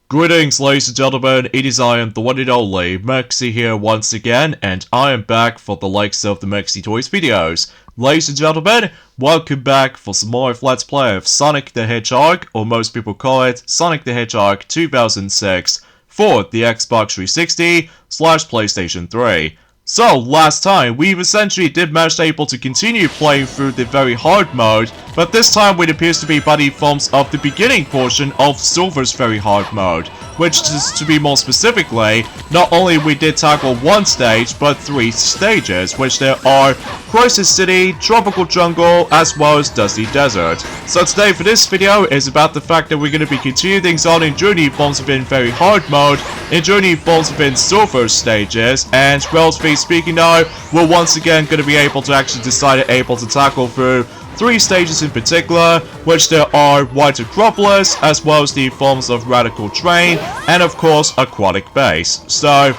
Greetings, ladies and gentlemen, it is I am the one and only Mexi here once again, and I am back for the likes of the Mexi Toys videos. Ladies and gentlemen, welcome back for some more of Let's Play of Sonic the Hedgehog, or most people call it Sonic the Hedgehog 2006, for the Xbox 360/PlayStation 3. So, last time, we essentially did manage to continue playing through the very hard mode, but this time it appears to be by the forms of the beginning portion of Silver's very hard mode, which is, to be more specifically, not only we did tackle one stage, but 3 stages, which there are Crisis City, Tropical Jungle, as well as Dusty Desert. So today for this video is about the fact that we're going to be continuing things on in Journey forms within very hard mode, in Journey forms within Silver stages, and relatively speaking though, we're once again going to be able to actually tackle through 3 stages in particular, which there are White Acropolis, as well as the forms of Radical Train, and of course Aquatic Base. So,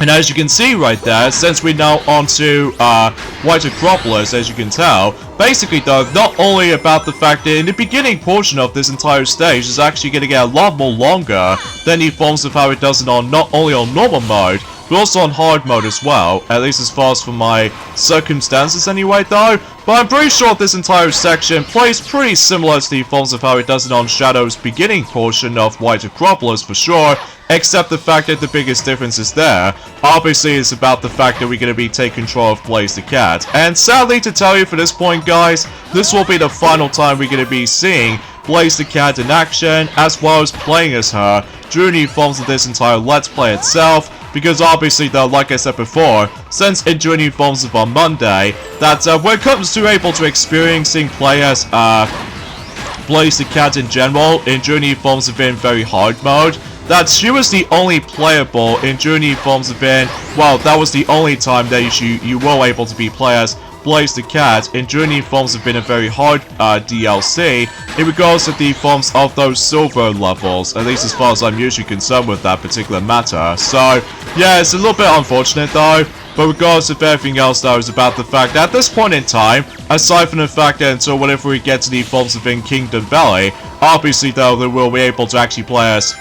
and as you can see right there, since we're now onto White Acropolis, as you can tell, basically though, not only about the fact that in the beginning portion of this entire stage is actually going to get a lot more longer than the forms of how it does it on not only on normal mode, but also on hard mode as well, at least as far as for my circumstances anyway though. But I'm pretty sure this entire section plays pretty similar to the forms of how it does it on Shadow's beginning portion of White Acropolis for sure, except the fact that the biggest difference is there, obviously is about the fact that we're going to be taking control of Blaze the Cat. And sadly to tell you for this point guys, this will be the final time we're going to be seeing Blaze the Cat in action, as well as playing as her during the forms of this entire Let's Play itself. Because obviously though, like I said before, since in Journey forms of on Monday, that when it comes to able to experiencing players Blaze the Cat in general, in Journey forms within very hard mode, that she was the only playable in Journey forms within, well, that was the only time that you were able to be players Blaze the Cat in Journey forms have been a very hard DLC in regards to the forms of those silver levels, at least as far as I'm usually concerned with that particular matter. So, yeah, it's a little bit unfortunate though, but regardless of everything else though, is about the fact that at this point in time, aside from the fact that until whenever we get to the forms within Kingdom Valley, obviously though, they will be able to actually play as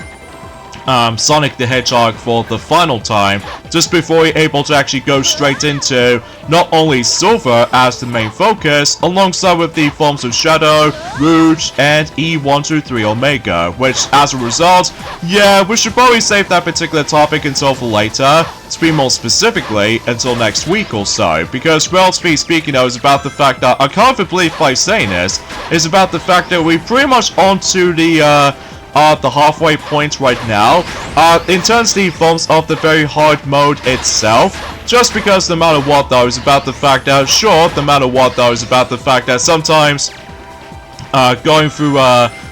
Sonic the Hedgehog for the final time, just before we're able to actually go straight into not only Silver as the main focus, alongside with the forms of Shadow, Rouge, and E123 Omega, which as a result, yeah, we should probably save that particular topic until for later, to be more specifically, until next week or so, because relatively speaking though, is about the fact that, I can't even believe by saying this, is about the fact that we're pretty much onto the halfway point right now, in terms of the forms of the very hard mode itself, just because no matter what though, is about the fact that, sure, no matter what though, is about the fact that sometimes, going through,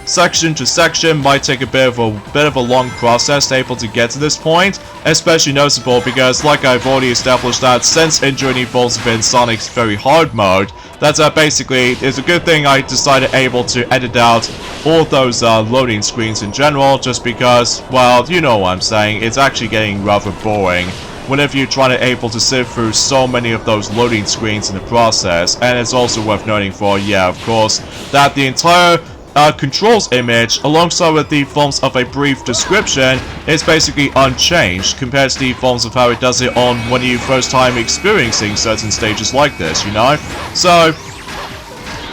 section to section might take a bit of a long process to able to get to this point, especially noticeable because, like I've already established that since in Journey falls within Sonic's very hard mode, that's basically, it's a good thing I decided able to edit out all those loading screens in general, just because, well, you know what I'm saying, it's actually getting rather boring whenever you're trying to able to sift through so many of those loading screens in the process. And it's also worth noting for, yeah, of course, that the entire controls image, alongside with the forms of a brief description, is basically unchanged compared to the forms of how it does it on when you first time experiencing certain stages like this, you know? So,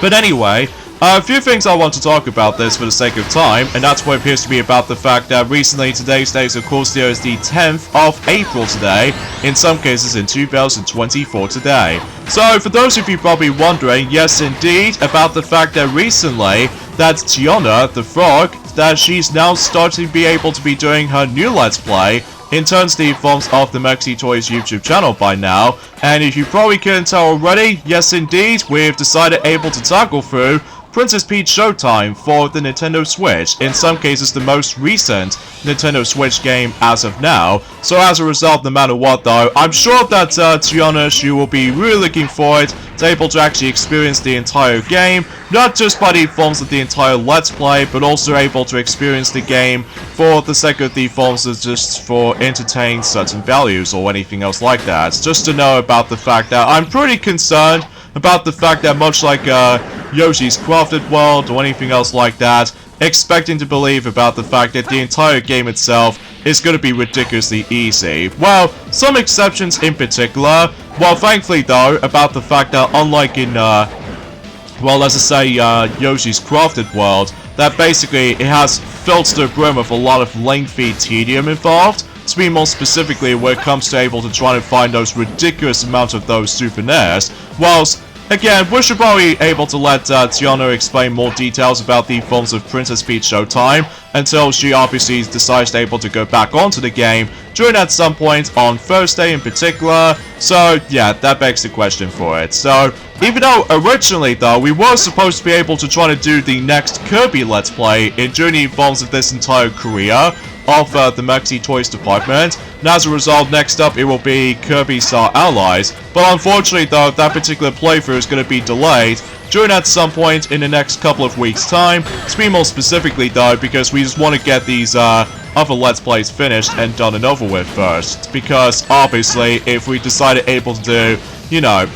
but anyway, a few things I want to talk about this for the sake of time, and that's what appears to be about the fact that recently today's date, of course, there is the 10th of April today, in some cases in 2024 today. So, for those of you probably wondering, yes indeed, about the fact that recently, that Tiana, the frog, that she's now starting to be able to be doing her new Let's Play, in terms of the forms of the Mexi Toys YouTube channel by now, and if you probably couldn't tell already, yes indeed, we've decided able to tackle through Princess Peach Showtime for the Nintendo Switch, in some cases the most recent Nintendo Switch game as of now. So as a result, no matter what though, I'm sure that Tiana, she will be really looking forward to able to actually experience the entire game, not just by the forms of the entire Let's Play, but also able to experience the game for the sake of the forms of just for entertain certain values or anything else like that. Just to know about the fact that I'm pretty concerned about the fact that much like Yoshi's Crafted World or anything else like that, expecting to believe about the fact that the entire game itself is going to be ridiculously easy. Well, some exceptions in particular. Well, thankfully though, about the fact that unlike in, well, let's just say, Yoshi's Crafted World, that basically it has filled to the brim with a lot of lengthy tedium involved. To be more specifically, when it comes to able to try to find those ridiculous amounts of those souvenirs, whilst again, we should probably be able to let Tiana explain more details about the forms of Princess Peach Showtime until she obviously decides to able to go back onto the game during at some point on Thursday in particular. So yeah, that begs the question for it. So even though originally though we were supposed to be able to try to do the next Kirby Let's Play during the forms of this entire career of the Maxi Toys department, and as a result, next up it will be Kirby Star Allies. But unfortunately though, that particular playthrough is going to be delayed during at some point in the next couple of weeks' time. To be more specifically though, because we just want to get these other Let's Plays finished and done and over with first. Because obviously, if we decided able to do, you know,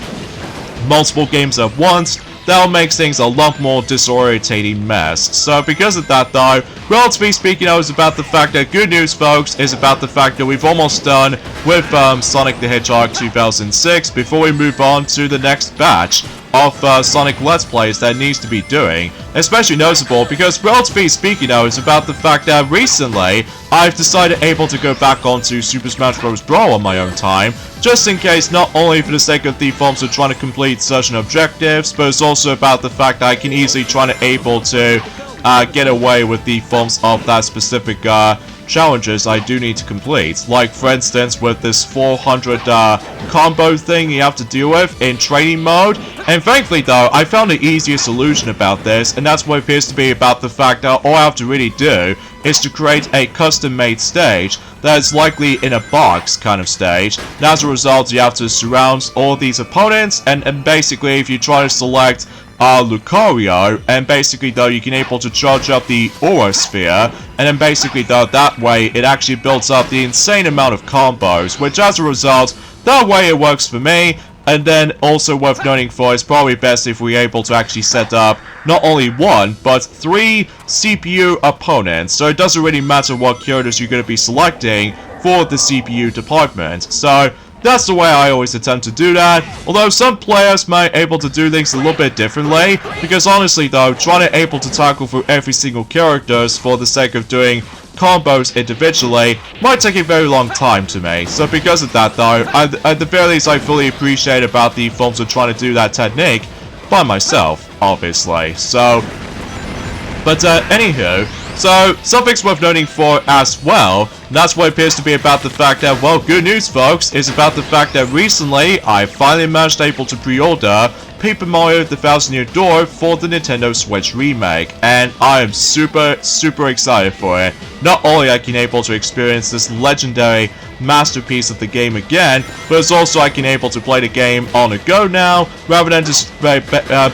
multiple games at once, that'll make things a lot more disorientating mess. So because of that though, relatively speaking, I was about the fact that good news folks is about the fact that we've almost done with Sonic the Hedgehog 2006 before we move on to the next batch of Sonic Let's Plays that needs to be doing. Especially noticeable because relatively speaking though, it's about the fact that recently I've decided able to go back onto Super Smash Bros. Brawl on my own time, just in case, not only for the sake of the forms of trying to complete certain objectives, but it's also about the fact that I can easily try to able to get away with the forms of that specific challenges I do need to complete. Like for instance with this 400 combo thing you have to deal with in training mode. And thankfully though, I found the easiest solution about this, and that's what appears to be about the fact that all I have to really do is to create a custom made stage that is likely in a box kind of stage. And as a result, you have to surround all these opponents, and basically if you try to select Lucario, and basically though you can able to charge up the Aura Sphere, and then basically though that way it actually builds up the insane amount of combos, which as a result, that way it works for me. And then also worth noting for, it's probably best if we're able to actually set up not only one, but 3 CPU opponents. So it doesn't really matter what characters you're going to be selecting for the CPU department. So that's the way I always attempt to do that. Although some players might able to do things a little bit differently. Because honestly though, trying to able to tackle through every single characters for the sake of doing combos individually might take a very long time to me. So because of that though, at the very least I fully appreciate about the forms of trying to do that technique by myself, obviously. So, but anywho, so something's worth noting for as well, and that's what appears to be about the fact that, well, good news folks, is about the fact that recently I finally managed able to pre-order Paper Mario The Thousand Year Door for the Nintendo Switch remake, and I am super excited for it. Not only I can able to experience this legendary masterpiece of the game again, but it's also I can able to play the game on the go now, rather than just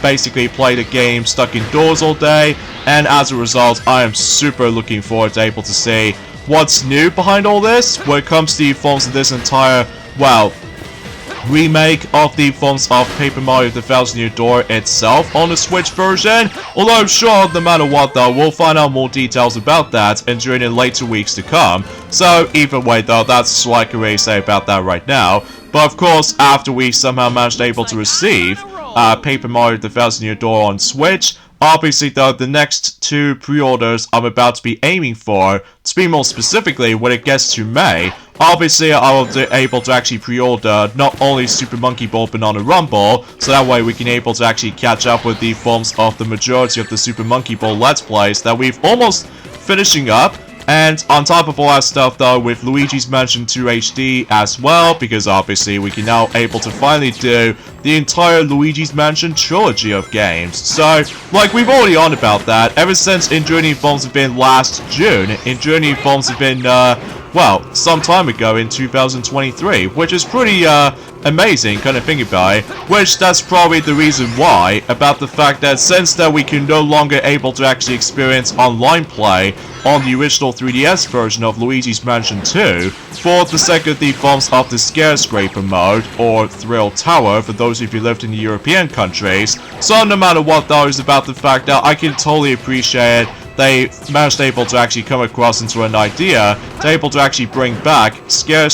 basically play the game stuck indoors all day. And as a result, I am super looking forward to able to see what's new behind all this when it comes to the forms of this entire, well, remake of the forms of Paper Mario The Thousand Year Door itself on the Switch version. Although I'm sure no matter what though, we'll find out more details about that and during the later weeks to come. So either way though, that's what I can really say about that right now. But of course, after we somehow managed able to receive Paper Mario The Thousand Year Door on Switch, obviously though, the next 2 pre-orders I'm about to be aiming for, to be more specifically when it gets to May, obviously I will be able to actually pre-order not only Super Monkey Ball Banana Rumble, so that way we can able to actually catch up with the forms of the majority of the Super Monkey Ball Let's Plays that we've almost finishing up. And on top of all that stuff though, with Luigi's Mansion 2 HD as well, because obviously we can now able to finally do the entire Luigi's Mansion trilogy of games. So, like, we've already on about that ever since Journey Forms have been last June. Journey Forms have been, well, some time ago in 2023, which is pretty, amazing kind of thing about it, which that's probably the reason why, about the fact that since that we can no longer able to actually experience online play on the original 3DS version of Luigi's Mansion 2, for the sake of the forms of the Scarescraper mode, or Thrill Tower for those of you who lived in the European countries. So no matter what though, is about the fact that I can totally appreciate they managed able to actually come across into an idea to able to actually bring back Scare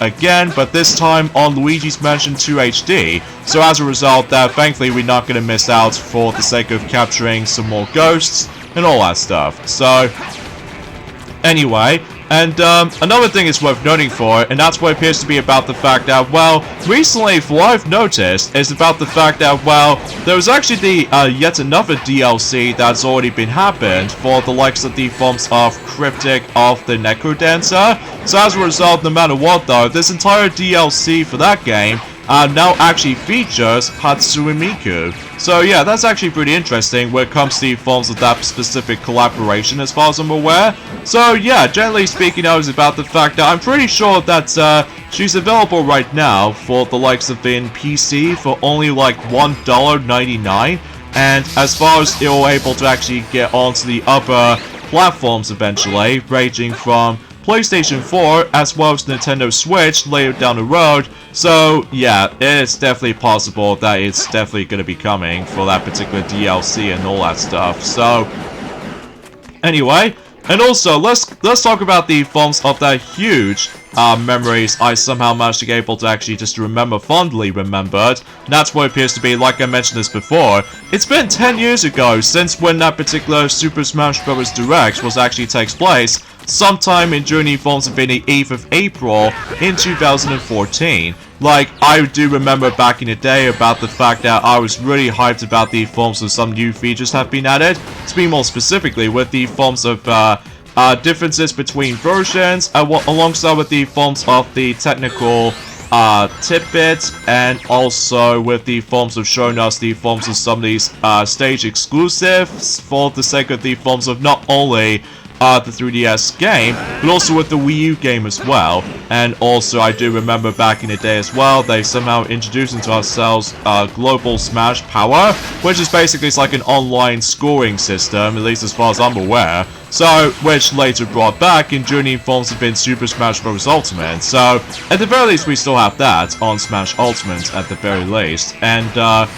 again, but this time on Luigi's Mansion 2 HD. So as a result, that thankfully we're not going to miss out for the sake of capturing some more ghosts and all that stuff. So anyway, and another thing is worth noting for, and that's what appears to be about the fact that, well, recently, for what I've noticed, is about the fact that, well, there was actually the, yet another DLC that's already been happened for the likes of the forms of Cryptic of the Necrodancer. So as a result, no matter what though, this entire DLC for that game now actually features Hatsune Miku. So yeah, that's actually pretty interesting when it comes to the forms of that specific collaboration as far as I'm aware. So yeah, generally speaking, I was about the fact that I'm pretty sure that she's available right now for the likes of in PC for only like $1.99. And as far as you're able to actually get onto the upper platforms eventually, ranging from PlayStation 4 as well as Nintendo Switch later down the road. So yeah, it's definitely possible that it's definitely going to be coming for that particular DLC and all that stuff. So anyway, and also let's talk about the forms of that huge memories I somehow managed to get able to actually just fondly remembered. And that's what it appears to be, like I mentioned this before. It's been 10 years ago since when that particular Super Smash Bros. Direct was actually takes place, sometime in during the forms of the 8th of April in 2014. Like, I do remember back in the day about the fact that I was really hyped about the forms of some new features have been added. To be more specifically, with the forms of differences between versions, alongside with the forms of the technical tidbits, and also with the forms of showing us the forms of some of these stage exclusives for the sake of the forms of not only the 3DS game, but also with the Wii U game as well. And also, I do remember back in the day as well, they somehow introduced into ourselves Global Smash Power, which is basically it's like an online scoring system, at least as far as I'm aware. So, which later brought back in journey forms of in Super Smash Bros. Ultimate. So, at the very least, we still have that on Smash Ultimate at the very least. And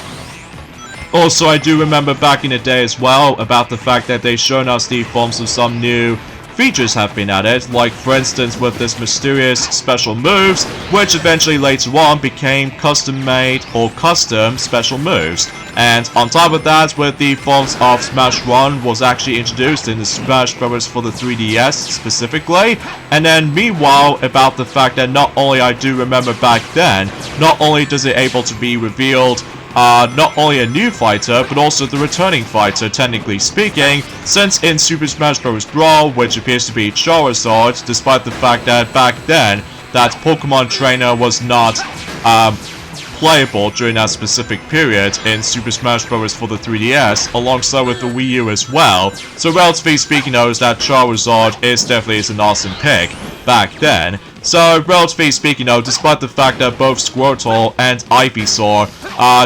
also, I do remember back in the day as well about the fact that they've shown us the forms of some new features have been added, like for instance with this mysterious special moves, which eventually later on became custom-made or custom special moves. And on top of that, with the forms of Smash Run was actually introduced in the Smash Bros. For the 3DS specifically. And then meanwhile, about the fact that not only I do remember back then, not only does it able to be revealed not only a new fighter, but also the returning fighter, technically speaking, since in Super Smash Bros. Brawl, which appears to be Charizard, despite the fact that back then, that Pokemon Trainer was not playable during that specific period in Super Smash Bros. For the 3DS, alongside with the Wii U as well. So relatively speaking, though, is that Charizard is definitely an awesome pick back then. So, relatively speaking though, despite the fact that both Squirtle and Ivysaur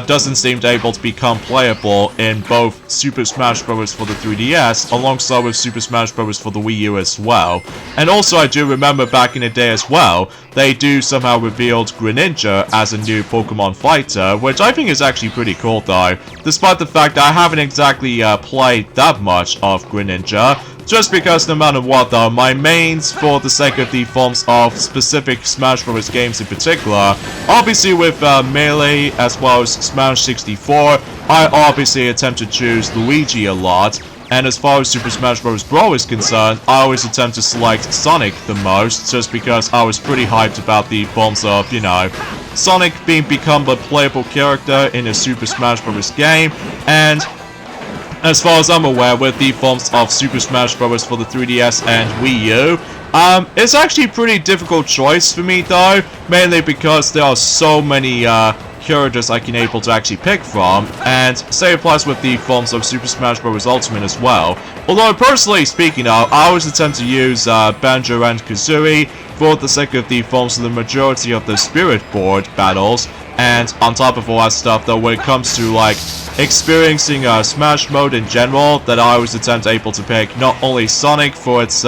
doesn't seem to able to become playable in both Super Smash Bros. For the 3DS, alongside with Super Smash Bros. For the Wii U as well. And also, I do remember back in the day as well, they do somehow revealed Greninja as a new Pokemon fighter, which I think is actually pretty cool though, despite the fact that I haven't exactly played that much of Greninja. Just because no matter what though, my mains for the sake of the forms of specific Smash Bros. Games in particular, obviously with Melee as well as Smash 64, I obviously attempt to choose Luigi a lot. And as far as Super Smash Bros. Brawl is concerned, I always attempt to select Sonic the most, just because I was pretty hyped about the forms of, you know, Sonic become a playable character in a Super Smash Bros. Game, and as far as I'm aware, with the forms of Super Smash Bros. For the 3DS and Wii U, it's actually a pretty difficult choice for me though, mainly because there are so many characters I can able to actually pick from, and same applies with the forms of Super Smash Bros. Ultimate as well. Although personally speaking though, I always attempt to use Banjo and Kazooie for the sake of the forms of the majority of the Spirit Board battles. And on top of all that stuff though, when it comes to like experiencing Smash mode in general, that I always attempt able to pick not only Sonic for its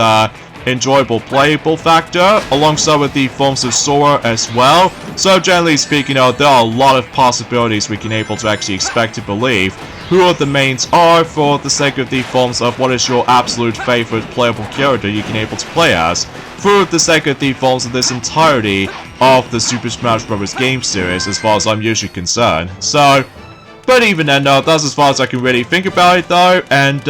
enjoyable playable factor, alongside with the forms of Sora as well. So generally speaking, there are a lot of possibilities we can able to actually expect to believe who the mains are for the sake of the forms of what is your absolute favorite playable character you can able to play as, for the sake of the forms of this entirety of the Super Smash Bros. Game series, as far as I'm usually concerned. So, but even then, that's as far as I can really think about it though, and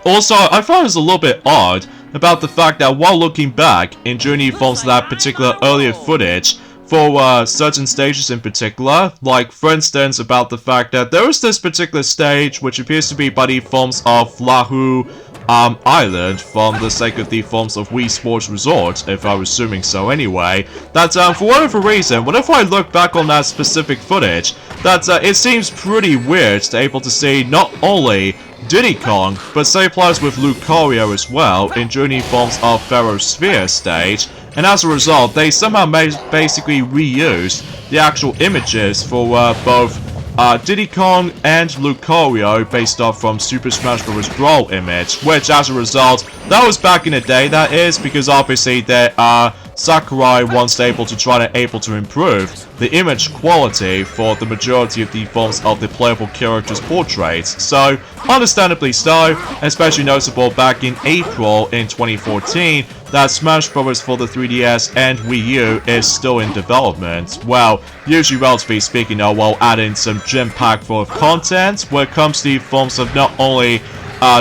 also, I thought it was a little bit odd about the fact that while looking back in Journey forms of that particular earlier footage, for certain stages in particular, like for instance about the fact that there was this particular stage which appears to be by the forms of Lahu Island from the sake of the forms of Wii Sports Resort, if I was assuming so anyway, that for whatever reason, whenever I look back on that specific footage, that it seems pretty weird to able to see not only Diddy Kong, but same applies with Lucario as well in Journey forms of Pharaoh Sphere stage, and as a result, they somehow basically reused the actual images for both Diddy Kong and Lucario based off from Super Smash Bros. Brawl image, which as a result, that was back in the day, that is, because obviously there are Sakurai once able to improve the image quality for the majority of the forms of the playable characters' portraits. So, understandably so, especially noticeable back in April in 2014, that Smash Bros. For the 3DS and Wii U is still in development. Well, usually relatively speaking, while adding some gem pack full of content when it comes to the forms of not only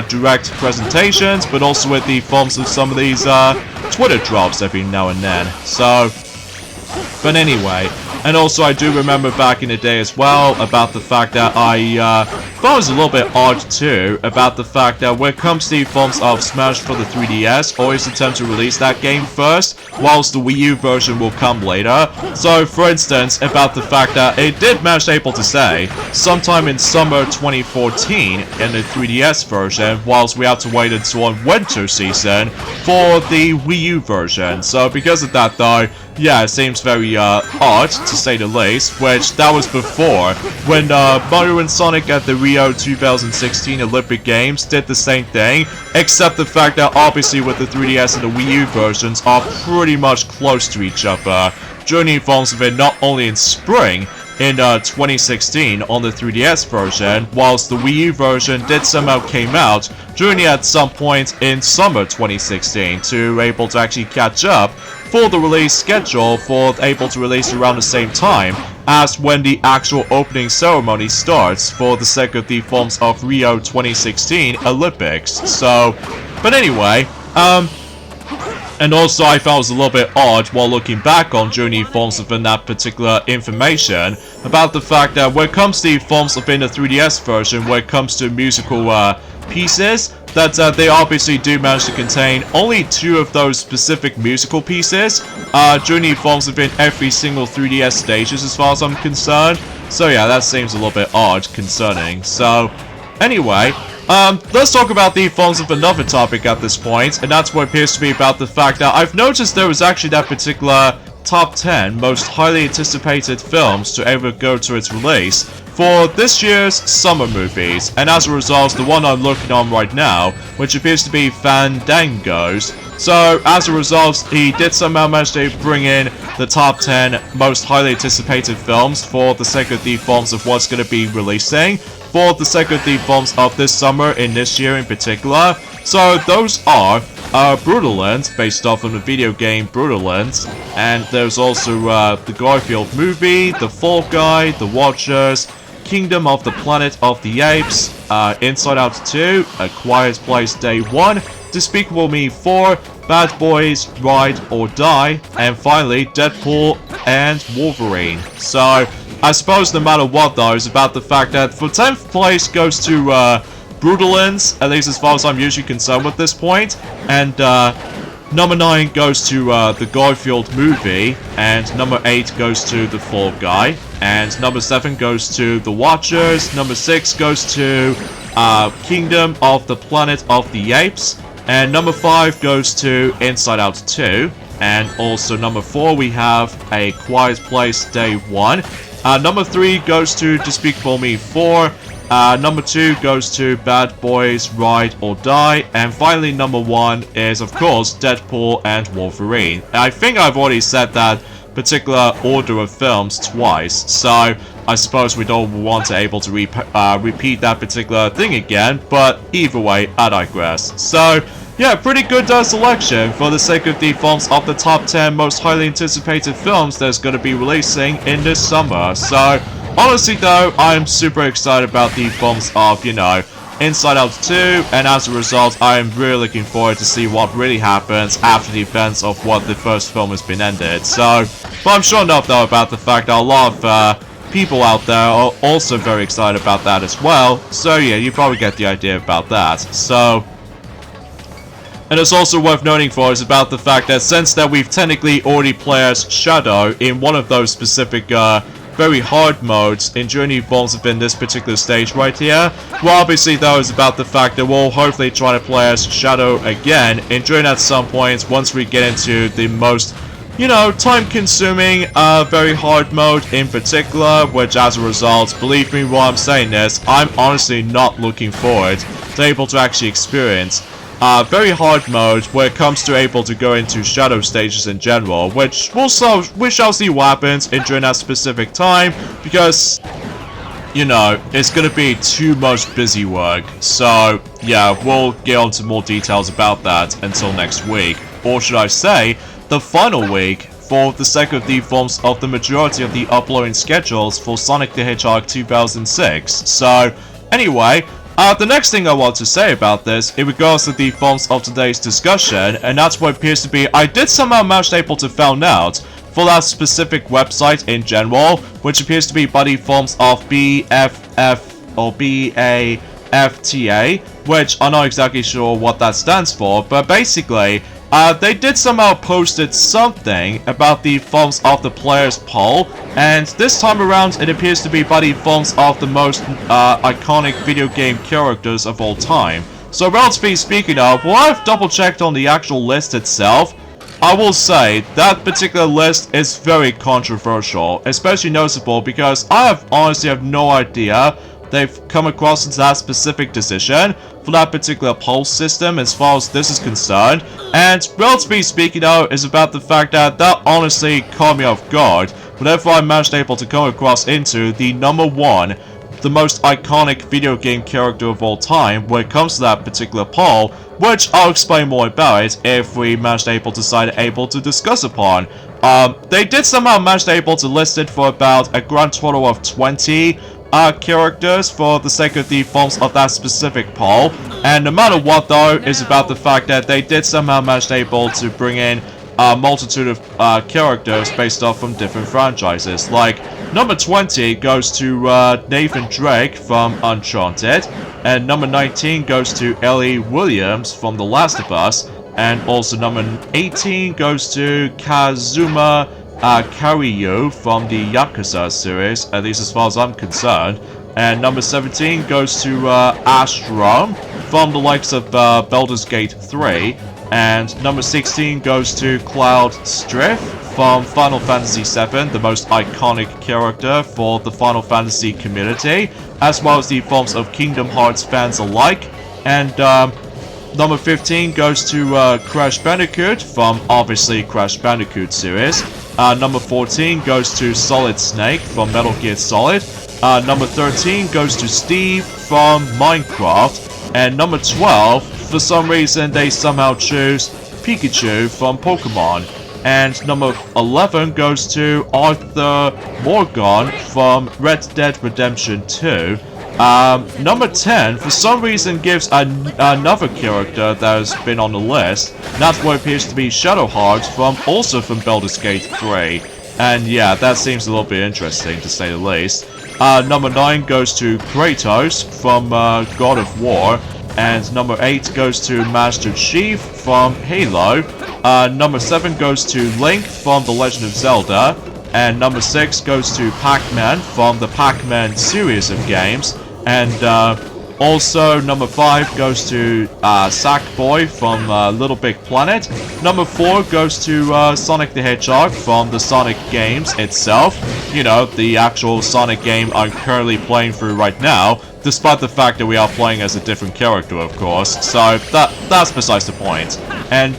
direct presentations, but also with the forms of some of these Twitter drops every now and then. So, but anyway, and also I do remember back in the day as well about the fact that I thought it was a little bit odd too about the fact that when it comes to the forms of Smash for the 3DS, always attempt to release that game first, whilst the Wii U version will come later. So, for instance, about the fact that it did manage able to say sometime in summer 2014 in the 3DS version, whilst we have to wait until winter season for the Wii U version. So, because of that though, yeah, it seems very odd, to say the least, which that was before, when Mario and Sonic at the Rio 2016 Olympic Games did the same thing, except the fact that obviously with the 3DS and the Wii U versions are pretty much close to each other. Journey informs of it not only in spring, in 2016 on the 3DS version, whilst the Wii U version did somehow came out during at some point in summer 2016 to able to actually catch up for the release schedule for able to release around the same time as when the actual opening ceremony starts for the sake of the forms of Rio 2016 Olympics. So, but anyway, and also I found it was a little bit odd while looking back on Journey forms within that particular information about the fact that when it comes to the forms within the 3DS version, when it comes to musical pieces, that they obviously do manage to contain only 2 of those specific musical pieces. Journey forms within every single 3DS stages as far as I'm concerned. So yeah, that seems a little bit odd concerning. So, anyway, let's talk about the forms of another topic at this point, and that's what appears to be about the fact that I've noticed there was actually that particular top 10 most highly anticipated films to ever go to its release for this year's summer movies, and as a result, the one I'm looking on right now, which appears to be Fandango's. So, as a result, he did somehow manage to bring in the top 10 most highly anticipated films for the sake of the forms of what's going to be releasing for the sake of the films of this summer in this year in particular. So those are Brutalland, based off of the video game Brutalland, and there's also the Garfield movie, The Fall Guy, The Watchers, Kingdom of the Planet of the Apes, Inside Out 2, A Quiet Place Day 1, Despicable Me 4, Bad Boys, Ride or Die, and finally Deadpool and Wolverine. So, I suppose no matter what though, is about the fact that for 10th place goes to Brutalland, at least as far as I'm usually concerned with this point, and number 9 goes to the Garfield movie, and number 8 goes to The Fall Guy, and number 7 goes to The Watchers, number 6 goes to Kingdom of the Planet of the Apes, and number 5 goes to Inside Out 2, and also number 4 we have A Quiet Place Day 1, number 3 goes to Despicable Me 4, number 2 goes to Bad Boys, Ride or Die, and finally number 1 is of course Deadpool and Wolverine. I think I've already said that particular order of films twice, so I suppose we don't want to able to repeat that particular thing again, but either way, I digress. So, yeah, pretty good selection for the sake of the films of the top 10 most highly anticipated films that's going to be releasing in this summer. So, honestly though, I'm super excited about the films of, you know, Inside Out 2, and as a result, I am really looking forward to see what really happens after the events of what the first film has been ended. So, but I'm sure enough though about the fact that a lot of people out there are also very excited about that as well. So yeah, you probably get the idea about that. So, and it's also worth noting for us about the fact that since that we've technically already played as Shadow in one of those specific very hard modes in Journey Bones within this particular stage right here, well obviously though is about the fact that we'll hopefully try to play as Shadow again and during at some point once we get into the most, you know, time-consuming, very hard mode in particular, which as a result, believe me while I'm saying this, I'm honestly not looking forward to able to actually experience very hard mode where it comes to able to go into Shadow stages in general, which we shall see what happens during that specific time, because, you know, it's gonna be too much busy work. So, yeah, we'll get on to more details about that until next week. Or should I say, the final week, for the sake of the films of the majority of the uploading schedules for Sonic the Hedgehog 2006. So, anyway, the next thing I want to say about this, in regards to the films of today's discussion, and that's what appears to be, I did somehow manage able to found out for that specific website in general, which appears to be Buddy Films of BFF or BAFTA, which I'm not exactly sure what that stands for, but basically, they did somehow posted something about the films of the players poll, and this time around it appears to be by the films of the most iconic video game characters of all time. So relatively speaking of, while I've double checked on the actual list itself, I will say that particular list is very controversial, especially noticeable because I honestly have no idea they've come across that specific decision for that particular poll system as far as this is concerned, and relatively speaking though is about the fact that honestly caught me off guard whenever I managed able to come across into the number one, the most iconic video game character of all time when it comes to that particular poll, which I'll explain more about it if we managed able to discuss upon. They did somehow manage able to list it for about a grand total of 20 characters for the sake of the films of that specific poll, and no matter what though is about the fact that they did somehow manage able to bring in a multitude of characters based off from different franchises. Like number 20 goes to Nathan Drake from Uncharted, and number 19 goes to Ellie Williams from The Last of Us, and also number 18 goes to Kazuma Karyu from the Yakuza series, at least as far as I'm concerned. And number 17 goes to Astrom from the likes of Baldur's Gate 3. And number 16 goes to Cloud Strife from Final Fantasy VII, the most iconic character for the Final Fantasy community, as well as the films of Kingdom Hearts fans alike. And number 15 goes to Crash Bandicoot from obviously Crash Bandicoot series. Number 14 goes to Solid Snake from Metal Gear Solid. Number 13 goes to Steve from Minecraft. And number 12, for some reason they somehow choose Pikachu from Pokemon. And number 11 goes to Arthur Morgan from Red Dead Redemption 2. Number 10, for some reason, gives another character that has been on the list, and that's what appears to be Shadowheart also from Baldur's Gate 3. And yeah, that seems a little bit interesting, to say the least. Number 9 goes to Kratos from God of War, and number 8 goes to Master Chief from Halo. Number 7 goes to Link from The Legend of Zelda, and number 6 goes to Pac-Man from the Pac-Man series of games. And also number 5 goes to Sackboy from Little Big Planet. Number 4 goes to Sonic the Hedgehog from the Sonic games itself. You know, the actual Sonic game I'm currently playing through right now, despite the fact that we are playing as a different character, of course. So that's besides the point. And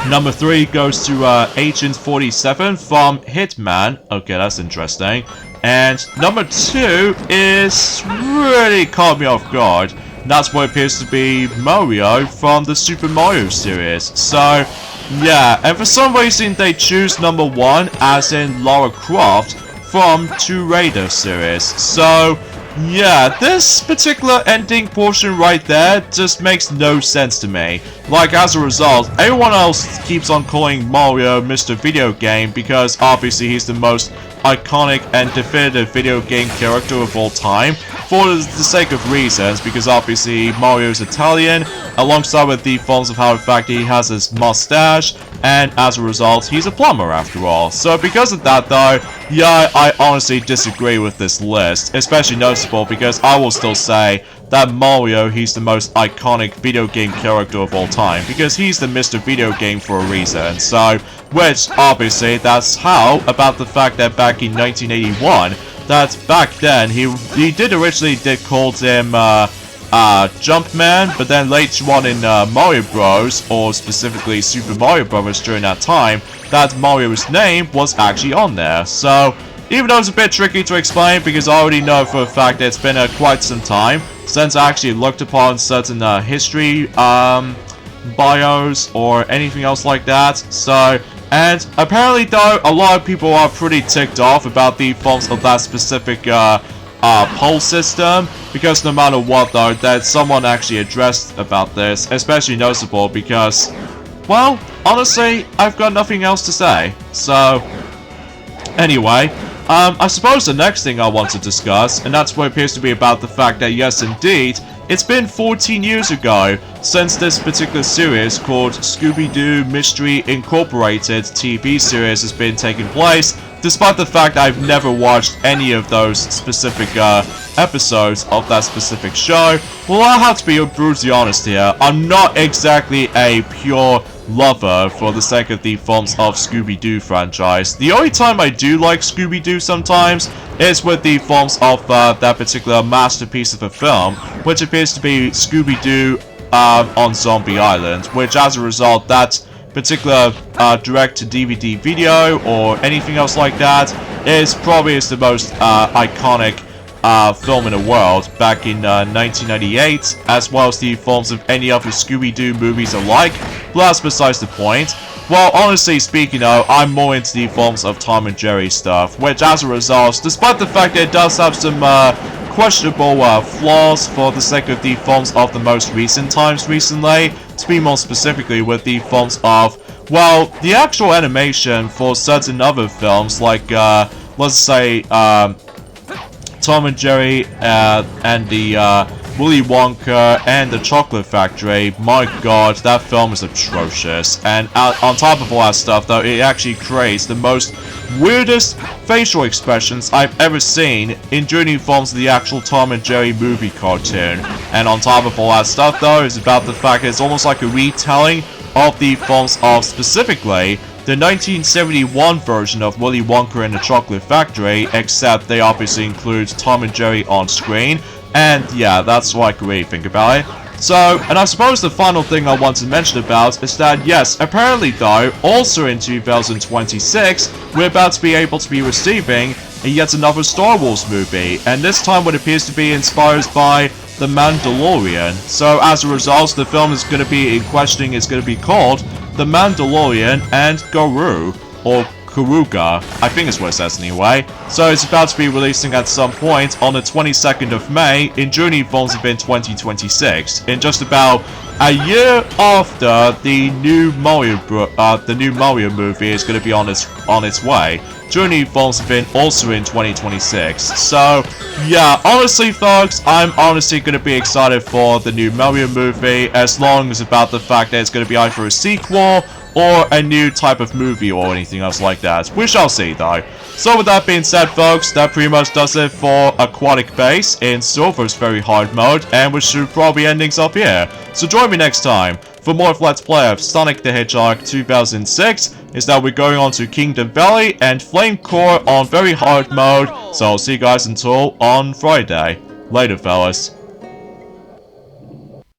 Number 3 goes to Agent 47 from Hitman. Okay, that's interesting. And number 2 is really caught me off guard. That's what appears to be Mario from the Super Mario series. So, yeah, and for some reason they choose number 1 as in Lara Croft from Tomb Raider series. So, yeah, this particular ending portion right there just makes no sense to me. Like, as a result, everyone else keeps on calling Mario Mr. Video Game because obviously he's the most iconic and definitive video game character of all time for the sake of reasons, because obviously Mario's Italian, alongside with the forms of how in fact he has his mustache, and as a result he's a plumber after all. So because of that though, yeah, I honestly disagree with this list, especially noticeable because I will still say that Mario, he's the most iconic video game character of all time, because he's the Mr. Video Game for a reason. So, which, obviously, that's how, about the fact that back in 1981, that back then, he did originally called him, Jumpman, but then later on in Mario Bros, or specifically Super Mario Bros. During that time, that Mario's name was actually on there. So, even though it's a bit tricky to explain, because I already know for a fact that it's been quite some time since I actually looked upon certain history bios or anything else like that. So, and apparently though, a lot of people are pretty ticked off about the forms of that specific poll system, because no matter what though, that someone actually addressed about this, especially noticeable because, well, honestly, I've got nothing else to say. So, anyway, I suppose the next thing I want to discuss, and that's what appears to be about the fact that yes indeed, it's been 14 years ago since this particular series called Scooby-Doo Mystery Incorporated TV series has been taking place, despite the fact I've never watched any of those specific episodes of that specific show. Well, I have to be brutally honest here, I'm not exactly a pure lover for the sake of the forms of Scooby-Doo franchise. The only time I do like Scooby-Doo sometimes is with the forms of that particular masterpiece of a film, which appears to be Scooby-Doo on Zombie Island, which as a result, that particular direct-to-DVD video or anything else like that is probably the most iconic film in the world back in 1998, as well as the forms of any other Scooby-Doo movies alike. But that's besides the point. Well, honestly speaking though, I'm more into the forms of Tom and Jerry stuff, which as a result, despite the fact that it does have some questionable flaws for the sake of the forms of the most recent times recently, to be more specifically with the forms of, well, the actual animation for certain other films like, let's say, Tom and Jerry and the Willy Wonka and the Chocolate Factory. My god, that film is atrocious. And on top of all that stuff though, it actually creates the most weirdest facial expressions I've ever seen in during forms of the actual Tom and Jerry movie cartoon. And on top of all that stuff though, is about the fact that it's almost like a retelling of the forms of specifically the 1971 version of Willy Wonka and the Chocolate Factory, except they obviously include Tom and Jerry on screen, and yeah, that's what I can really think about it. So, and I suppose the final thing I want to mention about is that yes, apparently though, also in 2026, we're about to be able to be receiving yet another Star Wars movie, and this time what appears to be inspired by The Mandalorian. So as a result, the film is going to be in questioning is going to be called The Mandalorian and Guru, or Kuruga, I think is what it says anyway. So it's about to be releasing at some point on the 22nd of May in June forms of in 2026, in just about a year after the new Mario movie is going to be on its way. Journey forms have been also in 2026. So, yeah, honestly, folks, I'm honestly going to be excited for the new Mario movie, as long as about the fact that it's going to be either a sequel or a new type of movie or anything else like that. We shall see, though. So with that being said, folks, that pretty much does it for Aquatic Base in Silver's very hard mode, and we should probably end things up here. So join me next time for more of Let's Play of Sonic the Hedgehog 2006, is that we're going on to Kingdom Valley and Flame Core on very hard mode. So I'll see you guys until on Friday. Later, fellas.